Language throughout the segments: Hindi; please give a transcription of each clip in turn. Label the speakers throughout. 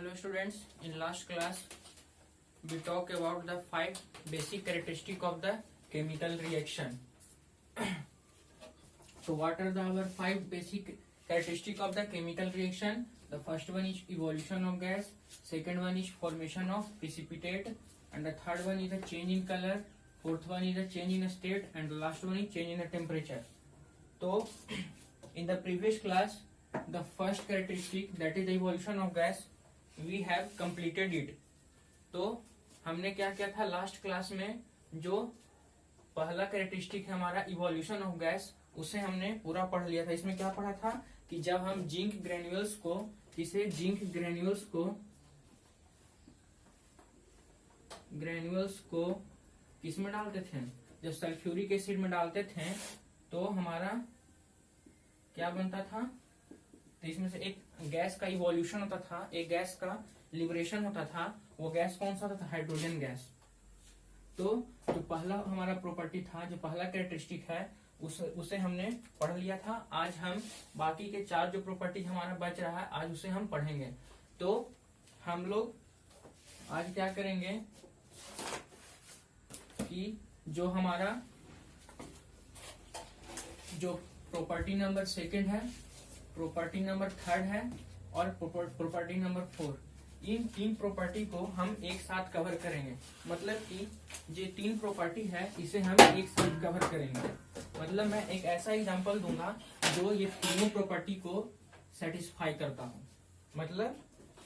Speaker 1: Hello students, in last class we talk about the 5 basic characteristic of the chemical reaction. So what are our 5 basic characteristic of the chemical reaction? The first one is evolution of gas, second one is formation of precipitate, and the third one is a change in color, fourth one is a change in state, and the last one is change in the temperature. So in the previous class the first characteristic, that is the evolution of gas, we have completed it. तो हमने क्या किया था लास्ट क्लास में, जो पहला कैरेक्टरिस्टिक है हमारा इवोल्यूशन ऑफ गैस, उसे हमने पूरा पढ़ लिया था. इसमें क्या पढ़ा था कि जब हम जिंक ग्रेन्यूल्स को किस में डालते थे, जब सल्फ्यूरिक एसिड में डालते थे तो हमारा क्या बनता था. तो इसमें से एक गैस का इवोल्यूशन होता था, एक गैस का लिबरेशन होता था. वो गैस कौन सा था? Hydrogen gas. तो जो पहला हमारा प्रॉपर्टी था, जो पहला कैरेक्टरिस्टिक है, उसे हमने पढ़ लिया था. आज हम बाकी के 4 जो प्रॉपर्टी हमारा बच रहा है, आज उसे हम पढ़ेंगे. तो हम लोग आज क्या करेंगे कि जो हमारा जो प्रॉपर्टी नंबर 2 है, प्रॉपर्टी नंबर 3 है और प्रॉपर्टी नंबर 4, इन 3 प्रॉपर्टी को हम एक साथ कवर करेंगे. मतलब कि ये 3 प्रॉपर्टी है, इसे हम एक साथ कवर करेंगे. मतलब मैं एक ऐसा एग्जांपल दूंगा जो ये तीनों प्रॉपर्टी को सेटिस्फाई करता हूँ. मतलब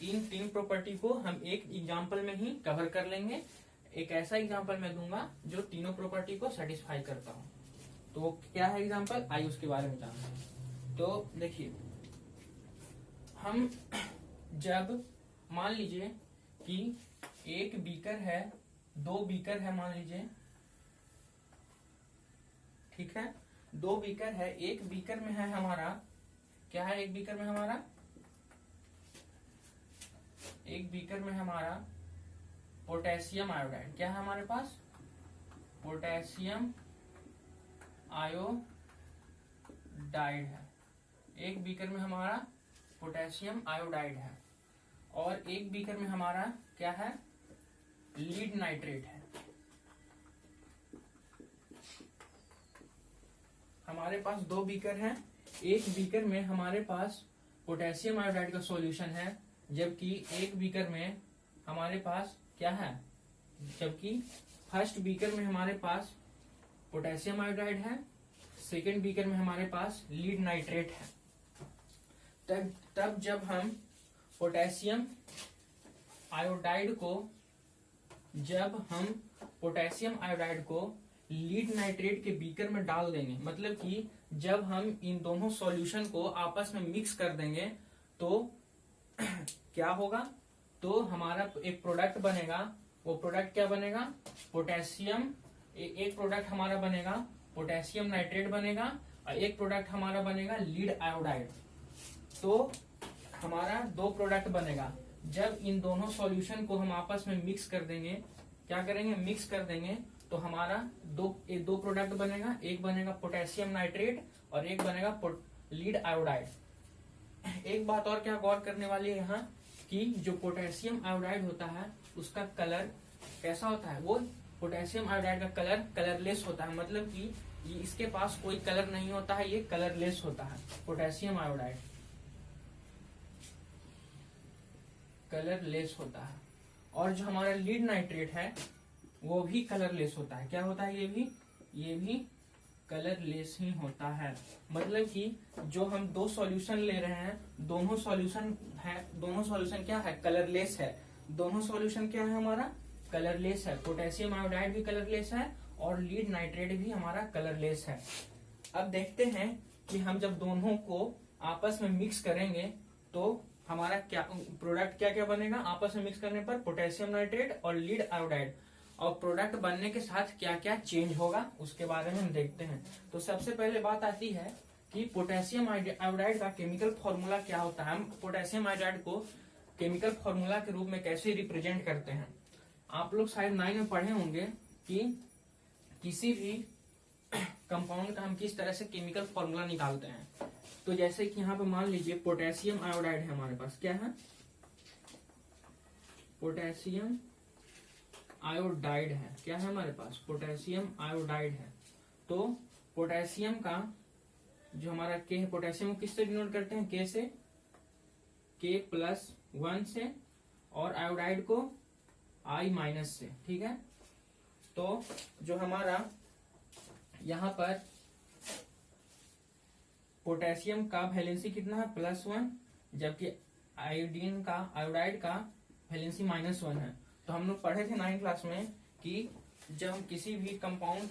Speaker 1: इन 3 प्रॉपर्टी को हम एक एग्जांपल में ही कवर कर लेंगे. एक ऐसा एग्जांपल मैं दूंगा जो तीनों प्रॉपर्टी को सेटिस्फाई करता हूँ. तो क्या है एग्जांपल, आइए उसके बारे में जानते हैं. तो देखिए, हम जब मान लीजिए कि एक बीकर है, 2 बीकर है, मान लीजिए, ठीक है, 2 बीकर है. एक बीकर में है हमारा क्या है, एक बीकर में हमारा पोटेशियम आयोडाइड. क्या है हमारे पास? पोटेशियम आयोडाइड है. एक बीकर में हमारा पोटेशियम आयोडाइड है और एक बीकर में हमारा क्या है, लीड नाइट्रेट है. हमारे पास 2 बीकर हैं. एक बीकर में हमारे पास पोटेशियम आयोडाइड का सॉल्यूशन है, जबकि एक बीकर में हमारे पास क्या है, जबकि फर्स्ट बीकर में हमारे पास पोटेशियम आयोडाइड है, सेकेंड बीकर में हमारे पास लीड नाइट्रेट है. तब जब हम पोटेशियम आयोडाइड को लीड नाइट्रेट के बीकर में डाल देंगे, मतलब कि जब हम इन दोनों सॉल्यूशन को आपस में मिक्स कर देंगे तो क्या होगा, तो हमारा एक प्रोडक्ट बनेगा. वो प्रोडक्ट क्या बनेगा, पोटेशियम, एक प्रोडक्ट हमारा बनेगा पोटेशियम नाइट्रेट बनेगा और एक प्रोडक्ट हमारा बनेगा लीड आयोडाइड. तो हमारा 2 प्रोडक्ट बनेगा. जब इन दोनों सॉल्यूशन को हम आपस में मिक्स कर देंगे, क्या करेंगे, मिक्स कर देंगे, तो हमारा दो प्रोडक्ट बनेगा. एक बनेगा पोटेशियम नाइट्रेट और एक बनेगा लीड आयोडाइड. एक बात और क्या गौर करने वाली है यहाँ, कि जो पोटेशियम आयोडाइड होता है उसका कलर कैसा होता है, वो पोटेशियम आयोडाइड का कलर कलरलेस होता है. मतलब कि इसके पास कोई कलर नहीं होता है, ये कलरलेस होता है. पोटेशियम आयोडाइड कलरलेस होता है. और जो हमारा लीड नाइट्रेट है वो भी कलरलेस होता है. क्या होता है, ये भी कलरलेस ही होता है. मतलब कि जो हम 2 सॉल्यूशन ले रहे हैं, दोनों सॉल्यूशन क्या है, कलरलेस है. दोनों सॉल्यूशन क्या है हमारा, कलरलेस है. पोटेशियम आयोडाइड भी कलरलेस है और लीड नाइट्रेट भी हमारा कलरलेस है. अब देखते हैं कि हम जब दोनों को आपस में मिक्स करेंगे तो हमारा क्या प्रोडक्ट क्या बनेगा. आपस में मिक्स करने पर पोटेशियम नाइट्रेट और लीड आयोडाइड, और प्रोडक्ट बनने के साथ क्या क्या चेंज होगा उसके बारे में हम देखते हैं. तो सबसे पहले बात आती है कि पोटेशियम आयोडाइड का केमिकल फॉर्मूला क्या होता है. हम पोटेशियम आयोडाइड को केमिकल फॉर्मूला के रूप में कैसे रिप्रेजेंट करते हैं. आप लोग शायद 9 में पढ़े होंगे कि किसी भी कंपाउंड का हम किस तरह से केमिकल फॉर्मूला निकालते हैं. तो जैसे कि यहाँ पे मान लीजिए पोटेशियम आयोडाइड है हमारे पास, क्या है, पोटेशियम आयोडाइड है। क्या है हमारे पास? पोटेशियम आयोडाइड है। तो पोटेशियम का जो हमारा के है, पोटेशियम को किससे डिनोट करते हैं? के से, K+1 से, और आयोडाइड को I- से। ठीक है, तो जो हमारा यहाँ पर पोटेशियम का वैलेंसी कितना है? +1, जबकि आयोडाइड का वैलेंसी -1 है। तो हम लोग पढ़े थे 9th क्लास में कि जब हम किसी भी कंपाउंड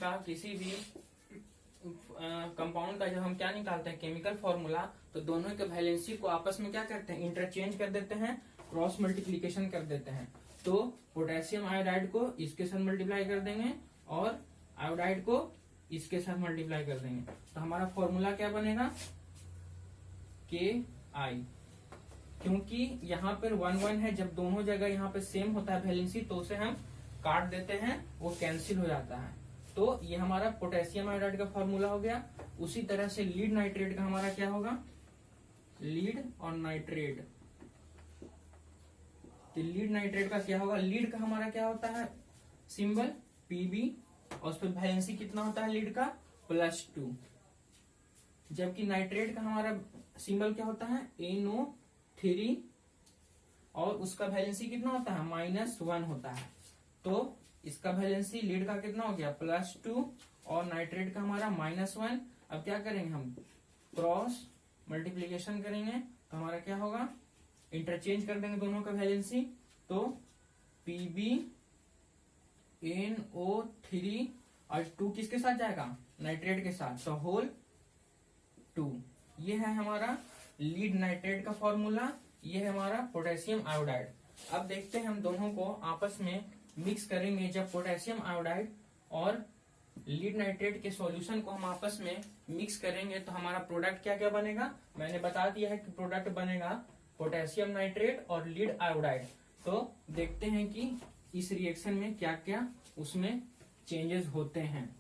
Speaker 1: का जब हम क्या निकालते हैं, केमिकल फॉर्मूला, तो दोनों के वैलेंसी को आपस में क्या करते हैं? इंटरचेंज कर देते हैं, क्रॉस मल्टीप्लीकेशन कर देते हैं। तो पोटेशियम आयोडाइड को इसके साथ मल्टीप्लाई कर देंगे और आयोडाइड को इसके साथ मल्टीप्लाई कर देंगे, तो हमारा फॉर्मूला क्या बनेगा? Ki। क्योंकि यहाँ पर 1 है, जब दोनों जगह यहाँ पे सेम होता है वैलेंसी, तो उसे हम काट देते हैं, वो कैंसिल हो जाता है। तो ये हमारा पोटेशियम आयोडाइड का फॉर्मूला हो गया। उसी तरह से लीड नाइट्रेट का हमारा क्या होगा? लीड और नाइट्रेट। तो लीड नाइट्रेट का क्या होगा? लीड का हमारा क्या होता है? सिंबल Pb, और उस पर वैलेंसी कितना होता है लीड का? +2। जबकि नाइट्रेट का हमारा सिंबल क्या होता है? NO3, और उसका वैलेंसी कितना होता है? -1 होता है। तो इसका वैलेंसी लीड का कितना हो गया? +2, और नाइट्रेट का हमारा -1। अब क्या करेंगे हम? क्रॉस मल्टीप्लीकेशन करेंगे, तो हमारा क्या होगा? इंटरचेंज कर देंगे दोनों का वैलेंसी, तो PbNO3, और 2 किसके साथ जाएगा? नाइट्रेट के साथ, तो होल 2। ये है हमारा लीड नाइट्रेट का फॉर्मूला, ये है हमारा पोटेशियम आयोडाइड। अब देखते हैं हम दोनों को आपस में मिक्स करेंगे। जब पोटेशियम आयोडाइड और लीड नाइट्रेट के सॉल्यूशन को हम आपस में मिक्स करेंगे, तो हमारा प्रोडक्ट क्या क्या बनेगा? मैंने बता दिया है कि प्रोडक्ट बनेगा पोटेशियम नाइट्रेट और लीड आयोडाइड। तो देखते हैं कि इस रिएक्शन में क्या क्या उसमें चेंजेस होते हैं।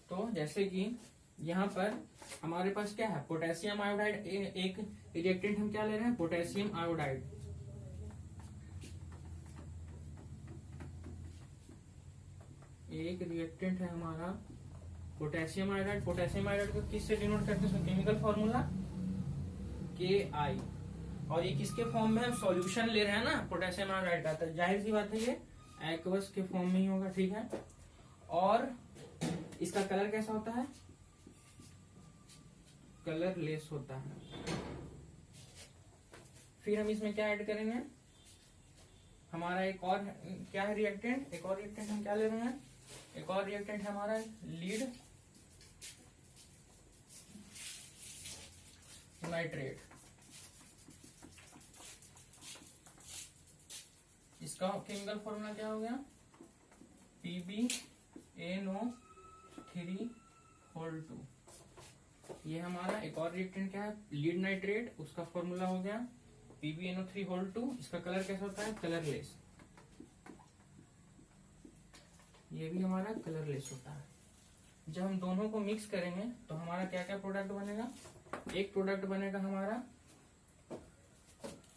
Speaker 1: तो जैसे कि यहाँ पर हमारे पास क्या है? पोटेशियम आयोडाइड, एक रिएक्टेंट हम क्या ले रहे हैं? Potassium iodide. एक रिएक्टेंट है हमारा पोटेशियम आयोडाइड। पोटेशियम आयोडाइड को किससे डिनोट करते हैं? Chemical formula Ki। और ये किसके फॉर्म में हम सॉल्यूशन ले रहे हैं ना पोटेशियम आयोडाइड का, तो जाहिर सी बात है ये एक्वस के फॉर्म में ही होगा। ठीक है, और इसका कलर कैसा होता है? कलरलेस होता है। फिर हम इसमें क्या ऐड करेंगे? हमारा एक और क्या है रिएक्टेंट? एक और रिएक्टेंट हम क्या ले रहे हैं? एक और रिएक्टेंट है हमारा लीड नाइट्रेट। इसका केमिकल फॉर्मूला क्या हो गया? PbNO3(2). ये हमारा एक और रिएक्टेंट क्या है? लीड नाइट्रेट, उसका फॉर्मूला हो गया PbNO3(2). इसका कलर कैसा होता है? कलरलेस। ये भी हमारा कलरलेस होता है। जब हम दोनों को मिक्स करेंगे तो हमारा क्या क्या प्रोडक्ट बनेगा? एक प्रोडक्ट बनेगा हमारा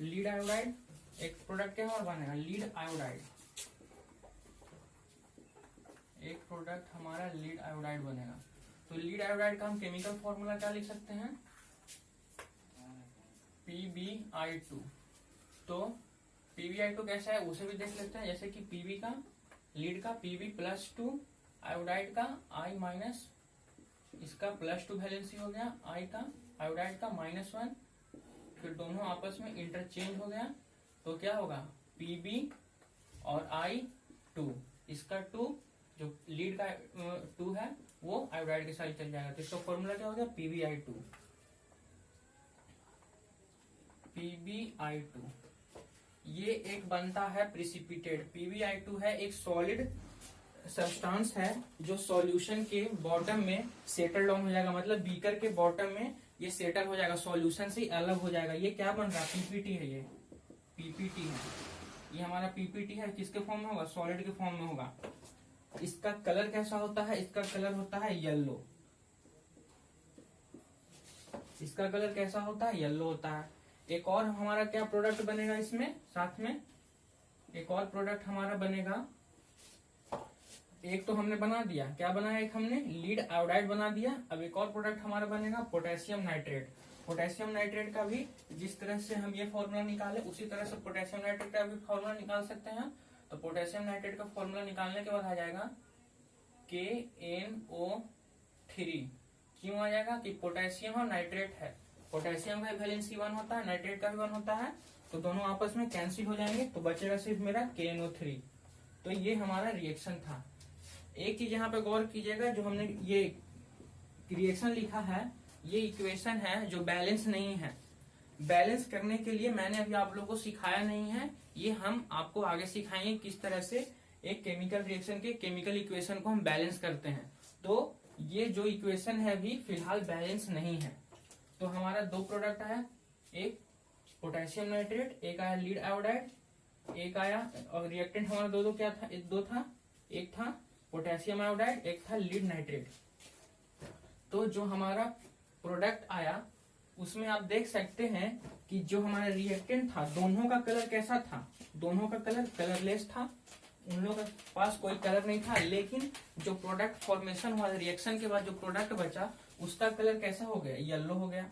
Speaker 1: लीड आयोडाइड, एक प्रोडक्ट क्या हमारा बनेगा? Lead iodide. एक प्रोडक्ट हमारा लीड आयोडाइड बनेगा। तो लीड आयोडाइड का हम केमिकल फॉर्मूला क्या लिख सकते हैं? PbI2। तो PbI2 कैसा है उसे भी देख लेते हैं। जैसे कि Pb का, लीड का Pb+2, आयोडाइड का I-, इसका +2 वैलेंसी हो गया, I का आयोडाइड का -1, फिर दोनों आपस में इंटरचेंज हो गया, तो क्या होगा? Pb और I2, इसका 2 जो लीड का 2 है वो आयोडाइड के साथ चल जाएगा, तो इसका फॉर्मूला क्या हो गया? PbI2। PbI2 ये एक बनता है प्रिसिपिटेट। PbI2 है एक सॉलिड सब्सटेंस है जो सॉल्यूशन के बॉटम में सेटल डाउन हो जाएगा, मतलब बीकर के बॉटम में ये सेटल हो जाएगा, सॉल्यूशन से अलग हो जाएगा। ये क्या बन रहा है? PPT है। ये PPT है, ये हमारा PPT है। किसके फॉर्म में होगा? सॉलिड के फॉर्म में होगा। इसका कलर कैसा होता है? इसका कलर होता है येलो। इसका कलर कैसा होता है, येलो होता है। एक और हमारा क्या प्रोडक्ट बनेगा इसमें, साथ में एक और प्रोडक्ट हमारा बनेगा। एक तो हमने बना दिया, क्या बनाया, एक हमने लीड आयोडाइड बना दिया। अब एक और प्रोडक्ट हमारा बनेगा पोटेशियम नाइट्रेट। पोटेशियम नाइट्रेट का भी जिस तरह से हम ये फॉर्मूला निकाले उसी तरह से पोटेशियम नाइट्रेट का भी फॉर्मूला निकाल सकते हैं। तो पोटेशियम नाइट्रेट का फॉर्मूला निकालने के बाद आ जाएगा KNO3। क्यों आ जाएगा कि पोटेशियम और नाइट्रेट है, पोटेशियम का वैलेंसी 1 होता है, नाइट्रेट का भी 1 होता है, तो दोनों आपस में कैंसिल हो जाएंगे, तो बचेगा सिर्फ मेरा KNO3। तो ये हमारा रिएक्शन था। एक चीज यहाँ पे गौर कीजिएगा, जो हमने ये रिएक्शन लिखा है, ये इक्वेशन है जो बैलेंस नहीं है। बैलेंस करने के लिए मैंने अभी आप लोगों को सिखाया नहीं है, ये हम आपको आगे सिखाएंगे किस तरह से एक केमिकल रिएक्शन के केमिकल इक्वेशन को हम बैलेंस करते हैं। तो ये जो इक्वेशन है अभी फिलहाल बैलेंस नहीं है। तो हमारा दो प्रोडक्ट आया, एक पोटेशियम नाइट्रेट, एक आया लीड आयोडाइड, एक आया, और रिएक्टेंट हमारा दो क्या था, दो था, एक था पोटेशियम आयोडाइड, एक था लीड नाइट्रेट। तो जो हमारा प्रोडक्ट आया उसमें आप देख सकते हैं कि जो हमारा रिएक्टेंट था दोनों का कलर कैसा था, दोनों का कलर कलरलेस था, उन लोगों के पास कोई कलर नहीं था। लेकिन जो प्रोडक्ट फॉर्मेशन हुआ रिएक्शन के बाद जो प्रोडक्ट बचा उसका कलर कैसा हो गया, येलो हो गया।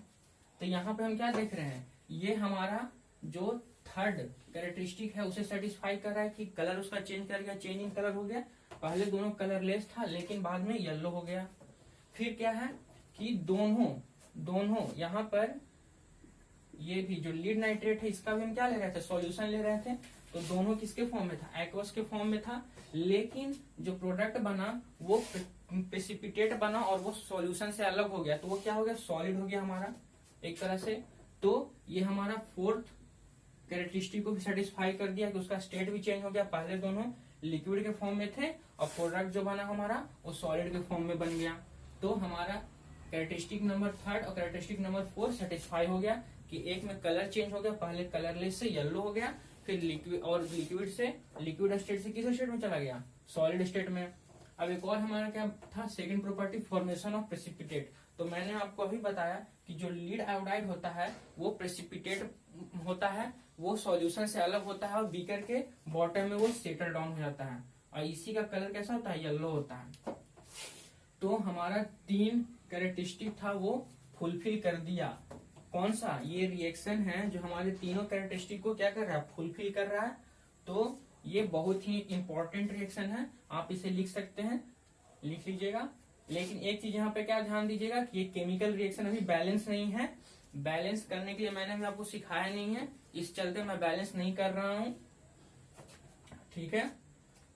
Speaker 1: तो यहाँ पे हम क्या देख रहे हैं, ये हमारा जो थर्ड कैरेक्टरिस्टिक है उसे सेटिस्फाई कर रहा है कि कलर उसका चेंज कर गया, चेंज इन कलर हो गया। पहले दोनों कलरलेस था लेकिन बाद में येलो हो गया। फिर क्या है कि दोनों यहाँ पर ये भी जो लीड नाइट्रेट है इसका भी हम क्या ले रहे थे, सॉल्यूशन ले रहे थे। तो दोनों किसके फॉर्म में था, एक्वस के फॉर्म में था। लेकिन जो प्रोडक्ट बना वो प्रेसिपिटेट बना और वो सॉल्यूशन से अलग हो गया, तो वो क्या हो गया, सॉलिड हो गया हमारा एक तरह से। तो ये हमारा फोर्थ कैरेक्टरिस्टिक को भी सेटिस्फाई कर दिया कि उसका स्टेट भी चेंज हो गया। पहले दोनों लिक्विड के फॉर्म में थे और प्रोडक्ट जो बना हमारा वो सॉलिड के फॉर्म में बन गया। तो हमारा कैरेक्टरिस्टिक नंबर थर्ड और कैरेक्टरिस्टिक नंबर 4 सेटिस्फाई हो गया कि एक में कलर चेंज हो गया, पहले कलरलेस से येलो हो गया, फिर लिक्विड, और लिक्विड स्टेट से किस स्टेट में चला गया, सॉलिड स्टेट में। अब एक और हमारा क्या था, second property formation of precipitate. तो मैंने आपको अभी बताया कि जो लीड आयोडाइड होता है वो प्रेसिपिटेट होता है, वो सॉल्यूशन से अलग होता है और बीकर के बॉटम में वो सेटल डाउन हो जाता है, और इसी का कलर कैसा होता है, येलो होता है। तो हमारा 3 कैरेक्टरिस्टिक था वो फुलफिल कर दिया। कौन सा, ये रिएक्शन है जो हमारे तीनों कैरेक्टरिस्टिक को क्या कर रहा है, फुलफिल कर रहा है। तो ये बहुत ही इंपॉर्टेंट रिएक्शन है, आप इसे लिख सकते हैं, लिख लीजिएगा। लेकिन एक चीज यहाँ पे क्या ध्यान दीजिएगा कि ये केमिकल रिएक्शन अभी बैलेंस नहीं है। बैलेंस करने के लिए मैंने भी आपको सिखाया नहीं है, इस चलते मैं बैलेंस नहीं कर रहा हूं, ठीक है।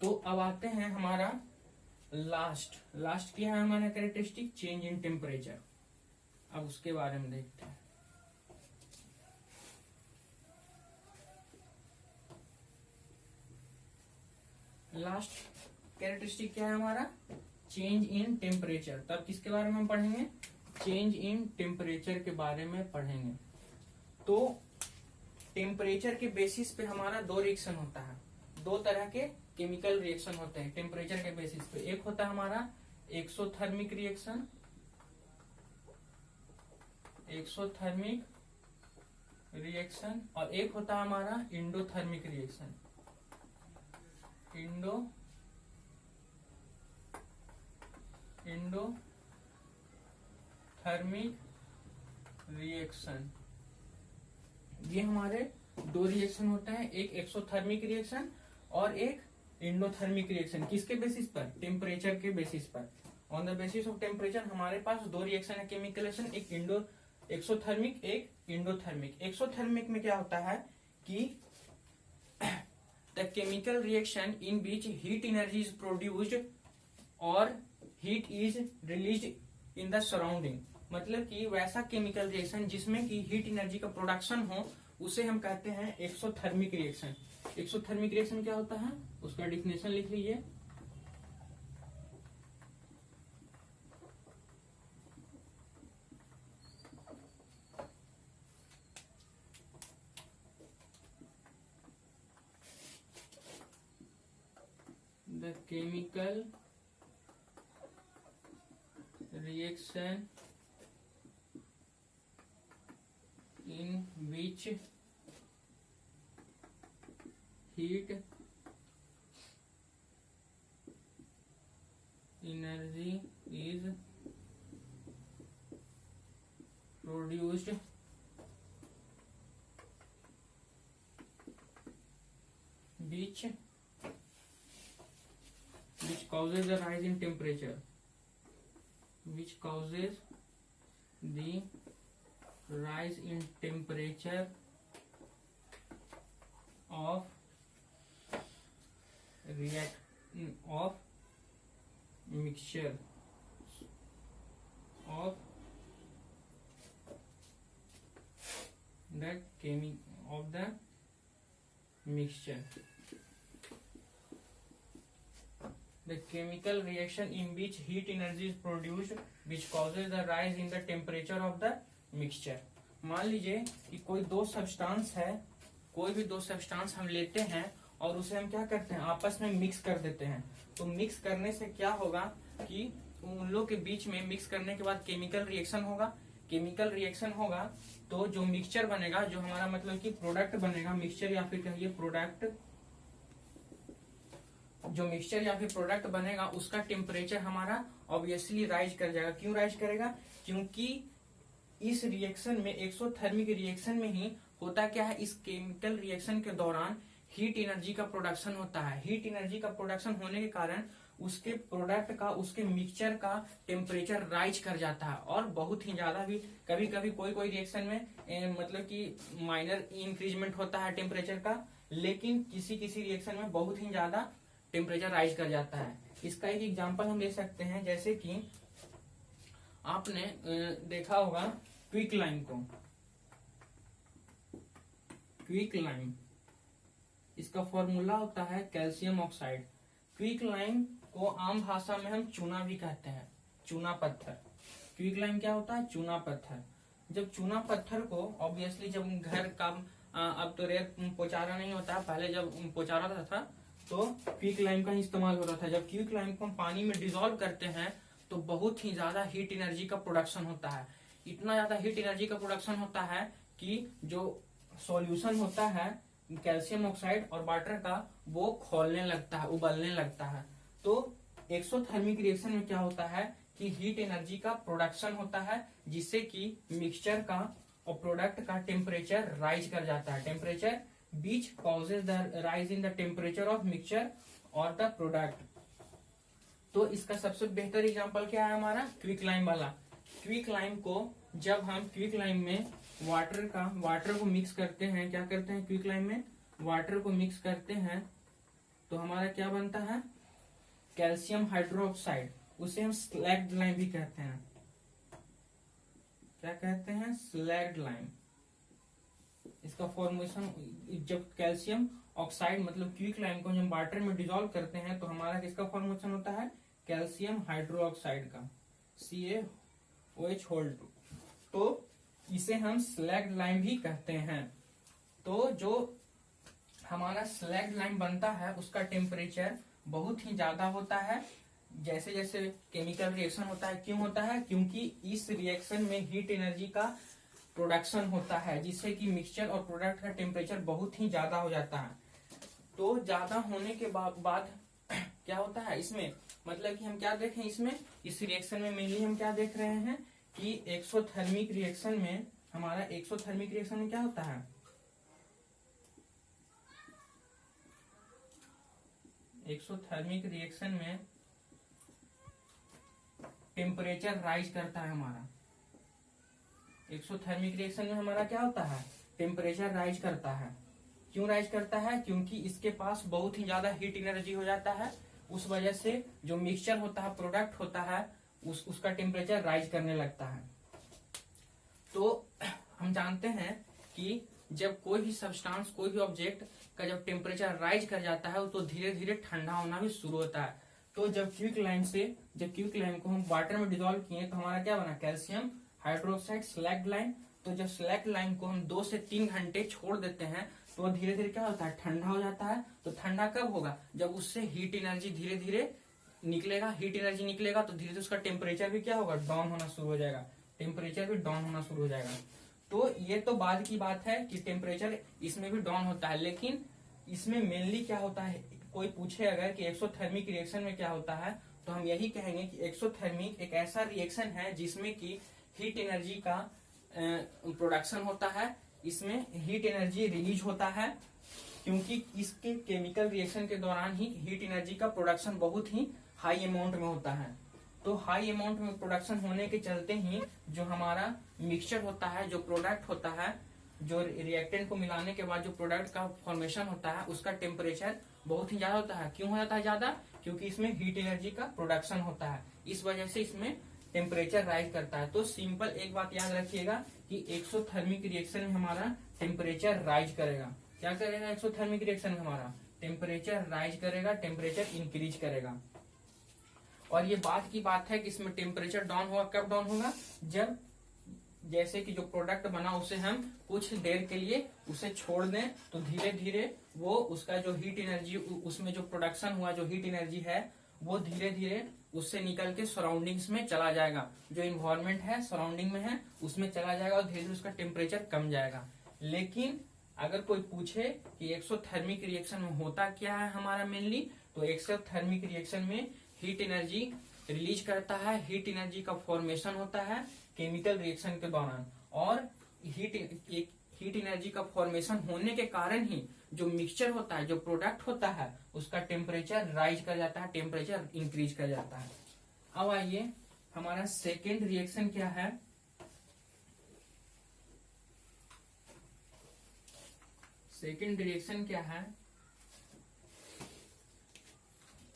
Speaker 1: तो अब आते हैं हमारा लास्ट क्या है हमारा कैरेक्टरिस्टिक, चेंज इन टेम्परेचर। अब उसके बारे में देखते हैं। लास्ट कैरेक्टरिस्टिक क्या है हमारा, चेंज इन टेम्परेचर। तब किसके बारे में हम पढ़ेंगे, चेंज इन टेम्परेचर के बारे में पढ़ेंगे। तो टेम्परेचर के बेसिस पे हमारा दो रिएक्शन होता है, दो तरह के केमिकल रिएक्शन होते हैं टेम्परेचर के बेसिस पे। एक होता है हमारा एक्सोथर्मिक रिएक्शन, और एक होता है हमारा इंडोथर्मिक रिएक्शन, इंडोथर्मिक रिएक्शन। ये हमारे दो रिएक्शन होते हैं, एक एक्सोथर्मिक रिएक्शन और एक इंडोथर्मिक रिएक्शन। किसके बेसिस पर, टेम्परेचर के बेसिस पर। On the basis of temperature हमारे पास दो रिएक्शन है केमिकल रिएक्शन, एक एक्सोथर्मिक, एक इंडोथर्मिक। एक्सोथर्मिक में क्या होता है कि the chemical reaction in which heat energy is produced और heat is release in the surrounding. मतलब कि वैसा केमिकल रिएक्शन जिसमें कि हीट एनर्जी का प्रोडक्शन हो उसे हम कहते हैं एक्सोथर्मिक रिएक्शन। एक्सोथर्मिक रिएक्शन क्या होता है, उसका डिफिनेशन लिख लीजिए। The chemical reaction in which heat energy is produced which causes the rise in temperature, which causes the rise in temperature of mixture of the mixture. The chemical reaction in which heat energy is produced which causes the rise in the temperature of the mixture. मान लीजिए कि कोई दो सब्सटेंस है, कोई भी दो सब्सटेंस हम लेते हैं और उसे हम क्या करते हैं, आपस में मिक्स कर देते हैं। तो मिक्स करने से क्या होगा कि उन लोग के बीच में मिक्स करने के बाद केमिकल रिएक्शन होगा। केमिकल रिएक्शन होगा तो जो मिक्सचर बनेगा, जो हमारा मतलब कि प्रोडक्ट बनेगा, मिक्सचर या फिर कहिए प्रोडक्ट, जो मिक्सचर या फिर प्रोडक्ट बनेगा उसका टेम्परेचर हमारा ऑब्वियसली राइज कर जाएगा। क्यों राइज करेगा? क्योंकि इस रिएक्शन में, एक्सोथर्मिक रिएक्शन में ही होता क्या है, इस केमिकल रिएक्शन के दौरान हीट एनर्जी का प्रोडक्शन होता है। हीट एनर्जी का प्रोडक्शन होने के कारण उसके प्रोडक्ट का, उसके मिक्सचर का टेम्परेचर राइज कर जाता है और बहुत ही ज्यादा भी। कभी कभी कोई रिएक्शन में मतलब कि माइनर इंक्रीजमेंट होता है टेम्परेचर का, लेकिन किसी रिएक्शन में बहुत ही ज्यादा टेम्परेचर राइज कर जाता है। इसका एक एग्जांपल हम ले सकते हैं, जैसे कि आपने देखा होगा क्विक लाइम को। क्विक लाइम, इसका फॉर्मूला होता है कैल्शियम ऑक्साइड। क्विक लाइम को आम भाषा में हम चूना भी कहते हैं, चूना पत्थर। क्विक लाइम क्या होता है? चूना पत्थर। जब चूना पत्थर को ऑब्वियसली जब घर का अब तो रेत पोचारा नहीं होता, पहले जब पोचारा था तो क्विक लाइम का इस्तेमाल होता था। जब क्विक लाइम को हम पानी में डिसॉल्व करते हैं तो बहुत ही ज्यादा हीट एनर्जी का प्रोडक्शन होता है। इतना ज्यादा हीट एनर्जी का प्रोडक्शन होता है कि जो सॉल्यूशन होता है कैल्शियम ऑक्साइड और वाटर का, वो खोलने लगता है, उबलने लगता है। तो एक्सोथर्मिक रिएक्शन में क्या होता है कि हीट एनर्जी का प्रोडक्शन होता है, जिससे कि मिक्सचर का और प्रोडक्ट का टेम्परेचर राइज कर जाता है। Temperature which causes the rise in the temperature of mixture और the product। तो इसका सबसे बेहतर एग्जांपल क्या है हमारा? क्विक लाइम वाला। क्विक लाइम को जब हम क्विक लाइम में वाटर को मिक्स करते हैं, क्या करते हैं, क्विक लाइम में वाटर को मिक्स करते हैं तो हमारा क्या बनता है? Calcium hydroxide. उसे हम स्लैग्ड लाइम भी कहते हैं। क्या कहते हैं? Slagged lime. इसका फॉर्मेशन, जब कैल्शियम ऑक्साइड मतलब क्विक लाइम को हम वाटर में डिसॉल्व करते हैं तो हमारा किसका फॉर्मेशन होता है? कैल्शियम हाइड्रोक्साइड का, CaOH2। तो इसे हम स्लैग्ड लाइम भी कहते हैं। तो जो हमारा स्लैग्ड लाइम बनता है उसका टेम्परेचर बहुत ही ज्यादा होता है जैसे जैसे केमिकल रिएक्शन होता है। क्यों होता है? क्योंकि इस रिएक्शन में हीट एनर्जी का प्रोडक्शन होता है, जिससे कि मिक्सचर और प्रोडक्ट का टेम्परेचर बहुत ही ज्यादा हो जाता है। तो ज्यादा होने के बाद क्या होता है इसमें, मतलब कि हम क्या देखें इसमें, इस रिएक्शन में मेनली हम क्या देख रहे हैं कि एक्सोथर्मिक रिएक्शन में, हमारा एक्सोथर्मिक रिएक्शन में क्या होता है, एक्सोथर्मिक रिएक्शन में टेम्परेचर राइज करता है हमारा। एक्सोथर्मिक रिएक्शन में हमारा क्या होता है? टेम्परेचर राइज करता है। क्यों राइज करता है? क्योंकि इसके पास बहुत ही ज्यादा हीट एनर्जी हो जाता है। उस वजह से जो मिक्सचर होता है, प्रोडक्ट होता है, उसका टेम्परेचर राइज करने लगता है। तो हम जानते हैं कि जब कोई भी सब्सटेंस, कोई भी ऑब्जेक्ट का जब टेम्परेचर राइज कर जाता है तो धीरे धीरे ठंडा होना भी शुरू होता है। तो जब क्विक लाइम को हम वाटर में डिसॉल्व किए तो हमारा क्या बना? Calcium hydroxide, slagged lime. तो जब स्लैग्ड लाइम को हम 2 से 3 घंटे छोड़ देते हैं तो धीरे धीरे क्या होता है? ठंडा हो जाता है। तो ठंडा कब होगा? जब उससे हीट एनर्जी धीरे धीरे निकलेगा। हीट एनर्जी निकलेगा तो धीरे धीरे उसका टेम्परेचर भी क्या होगा? डाउन होना शुरू हो जाएगा। टेम्परेचर भी डाउन होना शुरू हो जाएगा। तो ये तो बाद की बात है कि टेम्परेचर इसमें भी डाउन होता है, लेकिन इसमें मेनली क्या होता है, कोई पूछे अगर कि एक्सोथर्मिक रिएक्शन में क्या होता है, तो हम यही कहेंगे कि एक्सोथर्मिक एक ऐसा रिएक्शन है जिसमें कि हीट एनर्जी का प्रोडक्शन होता है, इसमें हीट एनर्जी रिलीज होता है, क्योंकि इसके केमिकल रिएक्शन के दौरान ही हीट एनर्जी का प्रोडक्शन बहुत ही हाई अमाउंट में होता है। तो हाई अमाउंट में प्रोडक्शन होने के चलते ही जो हमारा मिक्सचर होता है, जो प्रोडक्ट होता है, जो रिएक्टेंट को मिलाने के बाद जो प्रोडक्ट का फॉर्मेशन होता है, उसका टेम्परेचर बहुत ही ज्यादा होता है। क्यों हो जाता है ज्यादा? क्योंकि इसमें हीट एनर्जी का प्रोडक्शन होता है, इस वजह से इसमें टेम्परेचर राइज करता है। तो सिंपल एक बात याद रखिएगा कि एक्सोथर्मिक रिएक्शन में हमारा टेम्परेचर राइज करेगा। क्या करेगा? एक्सोथर्मिक रिएक्शन में हमारा टेम्परेचर राइज करेगा, टेम्परेचर इंक्रीज करेगा। और ये बात की बात है कि इसमें टेम्परेचर डाउन होगा। कब डाउन होगा? जब जैसे कि जो प्रोडक्ट बना उसे हम कुछ देर के लिए उसे छोड़ दें, तो धीरे धीरे वो उसका जो हीट एनर्जी, उसमें जो प्रोडक्शन हुआ जो हीट एनर्जी है, वो धीरे धीरे उससे निकल के सराउंडिंग्स में चला जाएगा, जो इन्वायरमेंट है सराउंडिंग में है उसमें चला जाएगा, और धीरे धीरे उसका टेम्परेचर कम जाएगा। लेकिन अगर कोई पूछे कि एक्सोथर्मिक रिएक्शन में होता क्या है हमारा मेनली, तो एक्सोथर्मिक रिएक्शन में हीट एनर्जी रिलीज करता है, हीट एनर्जी का फॉर्मेशन होता है केमिकल रिएक्शन के दौरान, और हीट एनर्जी का फॉर्मेशन होने के कारण ही जो मिक्सचर होता है, जो प्रोडक्ट होता है, उसका टेम्परेचर राइज कर जाता है, टेम्परेचर इंक्रीज कर जाता है। अब आइए हमारा सेकेंड रिएक्शन क्या है। सेकेंड रिएक्शन क्या है?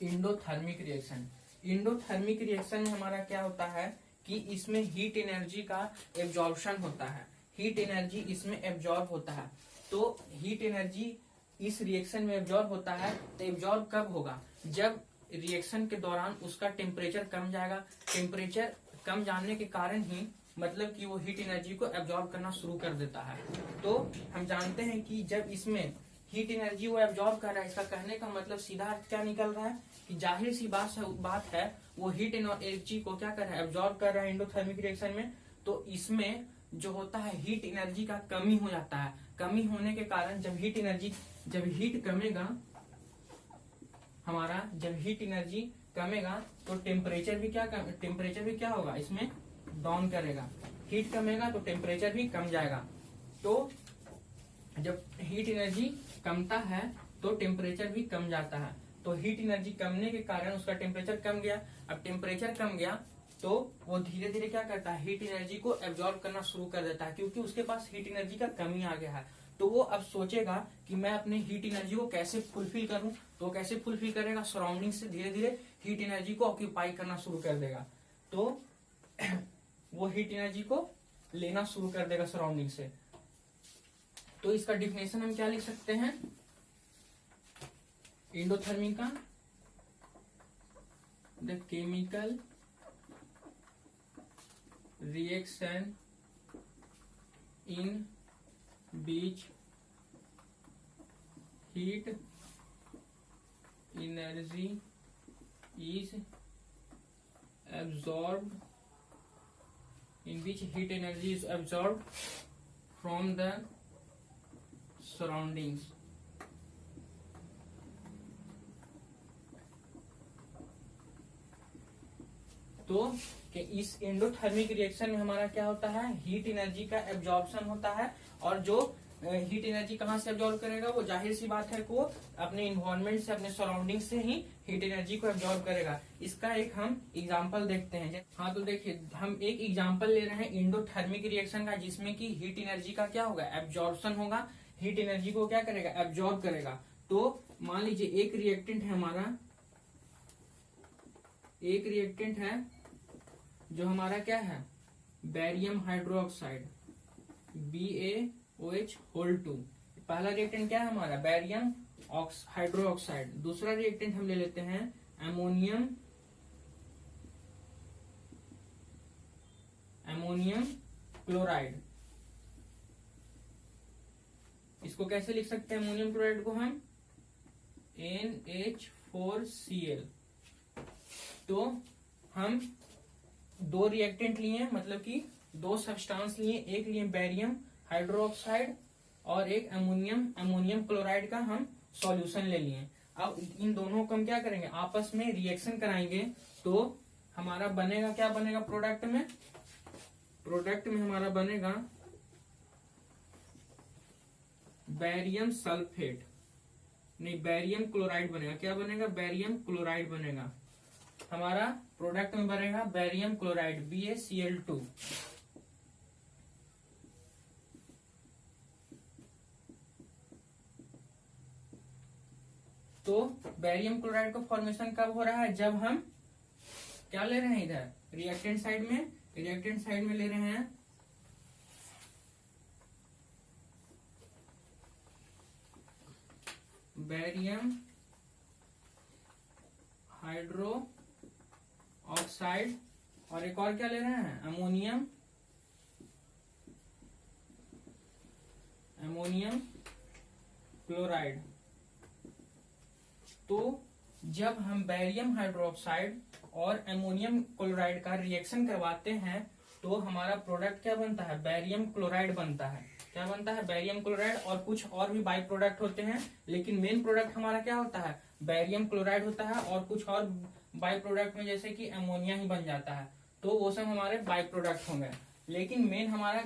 Speaker 1: Endothermic reaction. इंडोथर्मिक रिएक्शन में हमारा क्या होता है कि इसमें हीट एनर्जी का एब्जॉर्प्शन होता है, हीट एनर्जी इसमें एब्जॉर्ब होता है। तो हीट एनर्जी इस रिएक्शन में एब्जॉर्ब होता है, तो एब्जॉर्ब कब होगा? जब रिएक्शन के दौरान उसका टेम्परेचर कम जाएगा। टेम्परेचर कम जाने के कारण ही मतलब कि वो हीट एनर्जी को एब्जॉर्ब करना शुरू कर देता है। तो हम जानते हैं कि जब इसमें हीट एनर्जी वो एब्जॉर्ब कर रहा है, इसका कहने का मतलब सीधा अर्थ क्या निकल रहा है कि जाहिर सी बात है वो हीट एनर्जी को क्या कर रहा है? एब्जॉर्ब कर रहा है इंडोथर्मिक रिएक्शन में। तो इसमें जो होता है हीट एनर्जी का कमी हो जाता है। कमी होने के कारण जब हीट कमेगा हमारा, जब हीट एनर्जी कमेगा तो टेम्परेचर भी क्या होगा? इसमें डाउन करेगा। हीट कमेगा तो टेम्परेचर भी कम जाएगा। तो जब हीट एनर्जी कमता है तो टेम्परेचर भी कम जाता है। तो हीट एनर्जी कमने के कारण उसका टेम्परेचर कम गया। अब टेम्परेचर कम गया तो वो धीरे धीरे क्या करता है? हीट एनर्जी को एब्जॉर्ब करना शुरू कर देता है, क्योंकि उसके पास हीट एनर्जी का कमी आ गया है। तो वो अब सोचेगा कि मैं अपने हीट एनर्जी को कैसे फुलफिल करूं। तो कैसे फुलफिल करेगा? सराउंडिंग से धीरे धीरे हीट एनर्जी को ऑक्यूपाई करना शुरू कर देगा। तो वो हीट एनर्जी को लेना शुरू कर देगा सराउंडिंग से। तो इसका डिफिनेशन हम क्या लिख सकते हैं इंडोथर्मिक का? The chemical reaction in beach heat energy is absorbed, in which heat energy is absorbed from the surroundings. तो कि इस एंडोथर्मिक रिएक्शन में हमारा क्या होता है? हीट एनर्जी का एब्जॉर्प्शन होता है, और जो हीट एनर्जी कहाँ से एब्जॉर्ब करेगा? वो जाहिर सी बात है कि वो अपने इन्वायरमेंट से, अपने सराउंडिंग से ही हीट एनर्जी को एब्जॉर्ब करेगा। इसका एक हम एग्जांपल देखते हैं। हाँ, तो देखिए हम एक एग्जांपल ले रहे हैं इंडोथर्मिक रिएक्शन का, जिसमें कि हीट एनर्जी का क्या होगा? एब्जॉर्प्शन होगा। हीट एनर्जी को क्या करेगा? एब्जॉर्ब करेगा। तो मान लीजिए एक रिएक्टेंट है हमारा, एक रिएक्टेंट है जो हमारा क्या है? Barium hydroxide, BaOH2। पहला रिएक्टेंट क्या है हमारा? Barium hydroxide. दूसरा रिएक्टेंट हम ले लेते हैं अमोनियम क्लोराइड। इसको कैसे लिख सकते हैं अमोनियम क्लोराइड को? हम NH4Cl। तो हम दो रिएक्टेंट लिए, मतलब कि दो सब्सटेंस लिए, एक लिए बेरियम हाइड्रोक्साइड और एक अमोनियम क्लोराइड का हम सॉल्यूशन ले लिए। अब इन दोनों को हम क्या करेंगे, आपस में रिएक्शन कराएंगे, तो हमारा बनेगा क्या बनेगा प्रोडक्ट में हमारा बनेगा बैरियम सल्फेट, नहीं बैरियम क्लोराइड बनेगा। क्या बनेगा, बैरियम क्लोराइड बनेगा। हमारा प्रोडक्ट में बनेगा बैरियम क्लोराइड BaCl2। तो बैरियम क्लोराइड का फॉर्मेशन कब हो रहा है, जब हम क्या ले रहे हैं, इधर रिएक्टेंट साइड में ले रहे हैं बैरियम हाइड्रो ऑक्साइड और एक और क्या ले रहे हैं, अमोनियम क्लोराइड। तो जब हम बैरियम हाइड्रोक्साइड और अमोनियम क्लोराइड का रिएक्शन करवाते हैं तो हमारा प्रोडक्ट क्या बनता है, बैरियम क्लोराइड बनता है। क्या बनता है, बैरियम क्लोराइड। और कुछ और भी बाई प्रोडक्ट होते हैं, लेकिन मेन प्रोडक्ट हमारा क्या होता है, बैरियम क्लोराइड होता है। और कुछ और बाई प्रोडक्ट में जैसे कि अमोनिया ही बन जाता है, तो वो सब हमारे बाई प्रोडक्ट होंगे। लेकिन मेन हमारा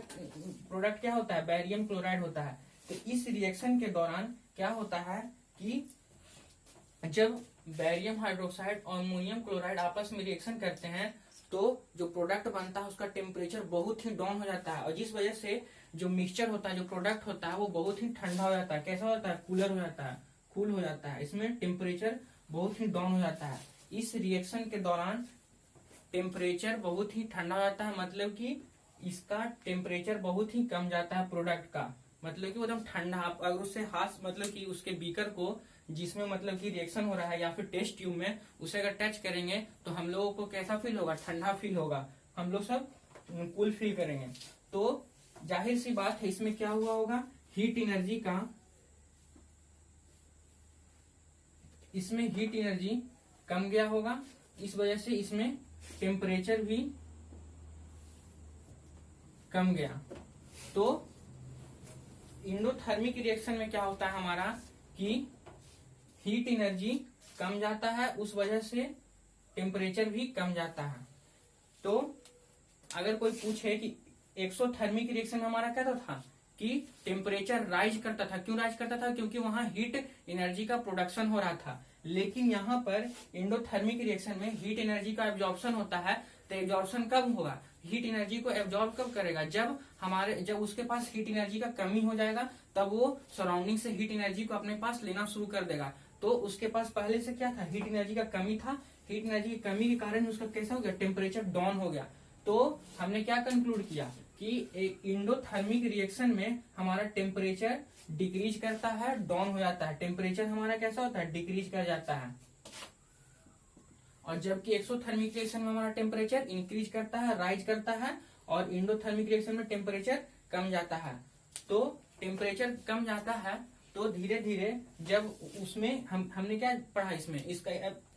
Speaker 1: प्रोडक्ट क्या होता है, बैरियम क्लोराइड होता है। तो इस रिएक्शन के दौरान क्या होता है कि जब बैरियम हाइड्रोक्साइड और अमोनियम क्लोराइड आपस में रिएक्शन करते हैं तो जो प्रोडक्ट बनता है उसका टेम्परेचर बहुत ही डाउन हो जाता है, और जिस वजह से जो मिक्सचर होता है, जो प्रोडक्ट होता है, वो बहुत ही ठंडा हो जाता है। कैसा होता है, कूलर हो जाता है, कूल हो जाता है। इसमें टेम्परेचर बहुत ही डाउन हो जाता है। इस रिएक्शन के दौरान टेम्परेचर बहुत ही ठंडा हो जाता है, मतलब कि इसका टेम्परेचर बहुत ही कम जाता है प्रोडक्ट का, मतलब कि एकदम ठंडा। आप अगर उससे हाथ मतलब कि उसके बीकर को जिसमें मतलब कि रिएक्शन हो रहा है या फिर टेस्ट ट्यूब में उसे अगर टच करेंगे तो हम लोगों को कैसा फील होगा, ठंडा फील होगा, हम लोग सब कूल फील करेंगे। तो जाहिर सी बात है इसमें क्या हुआ होगा, हीट एनर्जी कम गया होगा। इस वजह से इसमें टेम्परेचर भी कम गया। तो इंडोथर्मिक रिएक्शन में क्या होता है हमारा कि हीट एनर्जी कम जाता है, उस वजह से टेम्परेचर भी कम जाता है। तो अगर कोई पूछे कि एक्सोथर्मिक रिएक्शन में हमारा क्या था कि टेम्परेचर राइज करता था। क्यों राइज करता था, क्योंकि वहां हीट एनर्जी का प्रोडक्शन हो रहा था। लेकिन यहाँ पर इंडोथर्मिक रिएक्शन में हीट एनर्जी का एब्जॉर्प्शन होता है। तो एब्जॉर्प्शन कब होगा, हीट एनर्जी को एब्जॉर्ब कब करेगा, जब उसके पास हीट एनर्जी का कमी हो जाएगा, तब वो सराउंडिंग से हीट एनर्जी को अपने पास लेना शुरू कर देगा। तो उसके पास पहले से क्या था, हीट एनर्जी का कमी था। हीट एनर्जी की कमी के कारण उसका कैसा हो गया, टेम्परेचर डाउन हो गया। तो हमने क्या कंक्लूड किया कि इंडोथर्मिक रिएक्शन में हमारा टेम्परेचर डिक्रीज करता है, डाउन हो जाता है। टेम्परेचर हमारा कैसा होता है, डिक्रीज कर जाता है। और जबकि एक्सोथर्मिक रिएक्शन में हमारा टेम्परेचर इंक्रीज करता है, राइज करता है। और इंडोथर्मिक रिएक्शन में टेम्परेचर कम जाता है। तो टेम्परेचर कम जाता है तो धीरे धीरे जब उसमें हमने क्या पढ़ा, इसका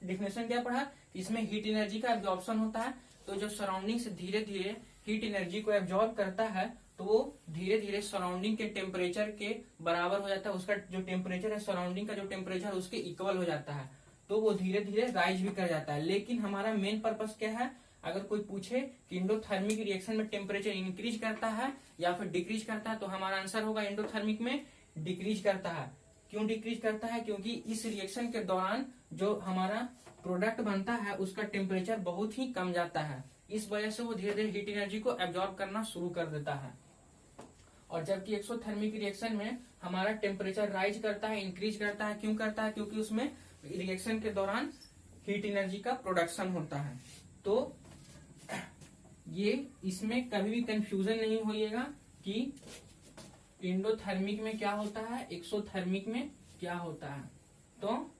Speaker 1: डिफिनेशन क्या पढ़ा, इसमें हीट एनर्जी का एब्जॉर्प्शन होता है। तो जो सराउंडिंग से धीरे धीरे हीट एनर्जी को एब्जॉर्ब करता है तो वो धीरे धीरे सराउंडिंग के टेम्परेचर के बराबर हो जाता है। उसका जो टेम्परेचर है, सराउंडिंग का जो टेम्परेचर उसके इक्वल हो जाता है। तो वो धीरे धीरे राइज भी कर जाता है। लेकिन हमारा मेन पर्पस क्या है, अगर कोई पूछे कि इंडोथर्मिक रिएक्शन में टेम्परेचर इंक्रीज करता है या फिर डिक्रीज करता है, तो हमारा आंसर होगा इंडोथर्मिक में डिक्रीज करता है। क्यों डिक्रीज करता है, क्योंकि इस रिएक्शन के दौरान जो हमारा प्रोडक्ट बनता है उसका टेम्परेचर बहुत ही कम जाता है। इस वजह से वो धीरे धीरे हीट एनर्जी को एब्जॉर्ब करना शुरू कर देता है। और जबकि एक्सोथर्मिक रिएक्शन में हमारा टेम्परेचर राइज करता है, इंक्रीज करता है। क्यों करता है, क्योंकि उसमें रिएक्शन के दौरान हीट एनर्जी का प्रोडक्शन होता है। तो ये इसमें कभी भी कंफ्यूजन नहीं होइएगा कि इंडोथर्मिक में क्या होता है, एक्सोथर्मिक में क्या होता है। तो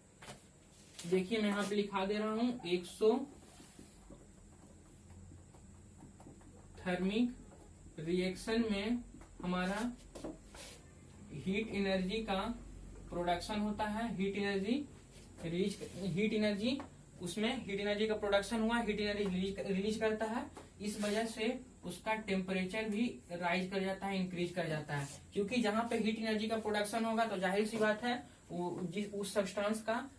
Speaker 1: देखिए मैं यहाँ पे लिखा दे रहा हूं, एक्सोथर्मिक रिएक्शन में हमारा हीट एनर्जी का प्रोडक्शन होता है। हीट एनर्जी उसमें हीट एनर्जी का प्रोडक्शन हुआ, हीट एनर्जी रिलीज करता है। इस वजह से उसका टेम्परेचर भी राइज कर जाता है, इंक्रीज कर जाता है। क्योंकि जहाँ पे हीट एनर्जी का प्रोडक्शन होगा तो जाहिर सी बात है उस सब्सटेंस का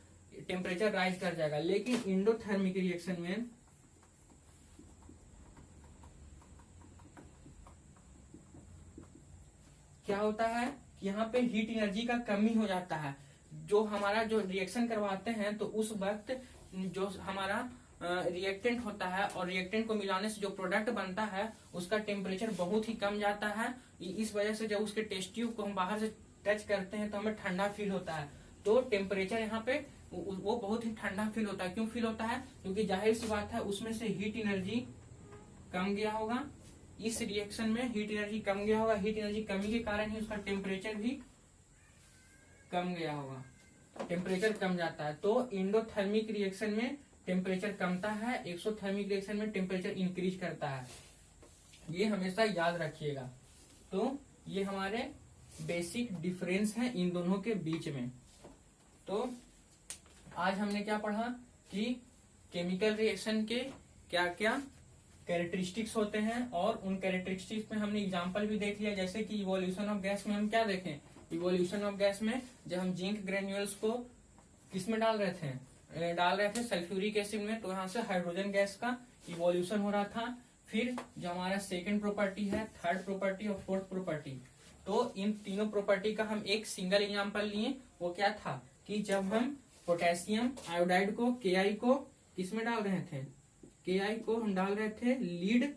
Speaker 1: टेम्परेचर राइज कर जाएगा। लेकिन एंडोथर्मिक रिएक्शन में क्या होता है कि यहाँ पे हीट एनर्जी का कमी हो जाता है। जो हमारा जो रिएक्शन करवाते हैं तो उस वक्त जो हमारा रिएक्टेंट होता है और रिएक्टेंट को मिलाने से जो प्रोडक्ट बनता है उसका टेम्परेचर बहुत ही कम जाता है। इस वजह से जब उसके टेस्ट ट्यूब को हम बाहर से टच करते हैं तो हमें ठंडा फील होता है। तो टेम्परेचर यहाँ पे वो बहुत ही ठंडा फील होता है। क्यों फील होता है? क्योंकि जाहिर सी बात है उसमें से हीट एनर्जी कम गया होगा। इस रिएक्शन में हीट एनर्जी कम गया होगा। हीट एनर्जी कमी के कारण ही उसका टेम्परेचर भी कम गया होगा, टेम्परेचर कम जाता है। तो एंडोथर्मिक रिएक्शन में टेम्परेचर कमता है, एक्सोथर्मिक रिएक्शन में टेम्परेचर इंक्रीज करता है। ये हमेशा याद रखिएगा। तो ये हमारे बेसिक डिफरेंस है इन दोनों के बीच में। तो आज हमने क्या पढ़ा कि केमिकल रिएक्शन के क्या क्या कैरेक्टरिस्टिक्स होते हैं और उन कैरेक्टरिस्टिक्स में हमने एग्जांपल भी देख लिया। जैसे कि इवोल्यूशन ऑफ गैस में हम क्या देखें, इवोल्यूशन ऑफ गैस में जब हम जिंक ग्रेन्यूल्स को किस में डाल रहे थे सल्फ्यूरिक एसिड में, तो यहाँ से हाइड्रोजन गैस का इवोल्यूशन हो रहा था। फिर जो हमारा सेकेंड प्रॉपर्टी है, थर्ड प्रॉपर्टी और फोर्थ प्रॉपर्टी, तो इन तीनों प्रॉपर्टी का हम एक सिंगल एग्जाम्पल लिए। वो क्या था कि जब हम पोटेशियम आयोडाइड को KI को किस में डाल रहे थे, KI को हम डाल रहे थे लीड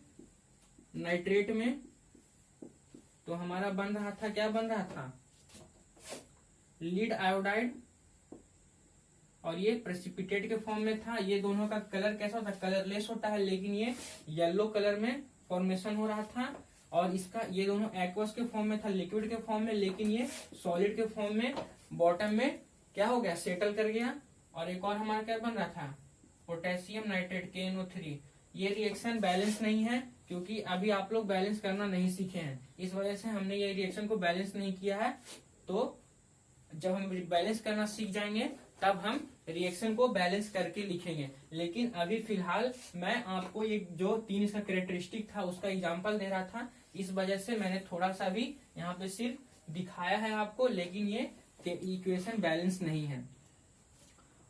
Speaker 1: नाइट्रेट में, तो हमारा बन रहा था, क्या बन रहा था, लीड आयोडाइड, और ये प्रेसिपिटेट के फॉर्म में था। ये दोनों का कलर कैसा होता है, कलरलेस होता है, लेकिन ये येलो कलर में फॉर्मेशन हो रहा था। और इसका ये दोनों एक्वस के फॉर्म में था, लिक्विड के फॉर्म में, लेकिन ये सॉलिड के फॉर्म में बॉटम में क्या हो गया, सेटल कर गया। और एक और हमारा क्या बन रहा था, पोटेशियम नाइट्रेट KNO3। ये रिएक्शन बैलेंस नहीं है क्योंकि अभी आप लोग बैलेंस करना नहीं सीखे हैं, इस वजह से हमने ये रिएक्शन को बैलेंस नहीं किया है। तो जब हम बैलेंस करना सीख जाएंगे तब हम रिएक्शन को बैलेंस करके लिखेंगे। लेकिन अभी फिलहाल मैं आपको ये जो तीन इसका कैरेक्टरिस्टिक था उसका एग्जांपल दे रहा था, इस वजह से मैंने थोड़ा सा भी यहाँ पे सिर्फ दिखाया है आपको, लेकिन ये इक्वेशन बैलेंस नहीं है।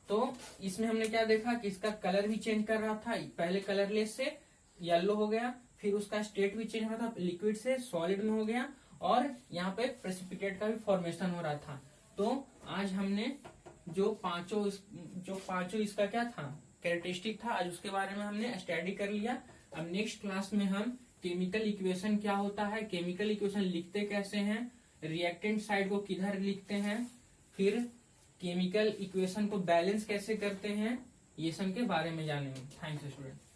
Speaker 1: तो इसमें हमने क्या देखा कि इसका कलर भी चेंज कर रहा था, पहले कलरलेस से येलो हो गया, फिर उसका स्टेट भी चेंज हो रहा था, लिक्विड से सॉलिड में हो गया, और यहाँ पे प्रेसिपिटेट का भी फॉर्मेशन हो रहा था। तो आज हमने जो पांचों इसका क्या था, कैरेक्टरिस्टिक था, आज उसके बारे में हमने स्टडी कर लिया। अब नेक्स्ट क्लास में हम केमिकल इक्वेशन क्या होता है, केमिकल इक्वेशन लिखते कैसे हैं, रिएक्टेंट साइड को किधर लिखते हैं, फिर केमिकल इक्वेशन को बैलेंस कैसे करते हैं, ये सब के बारे में जानेंगे। Thanks student.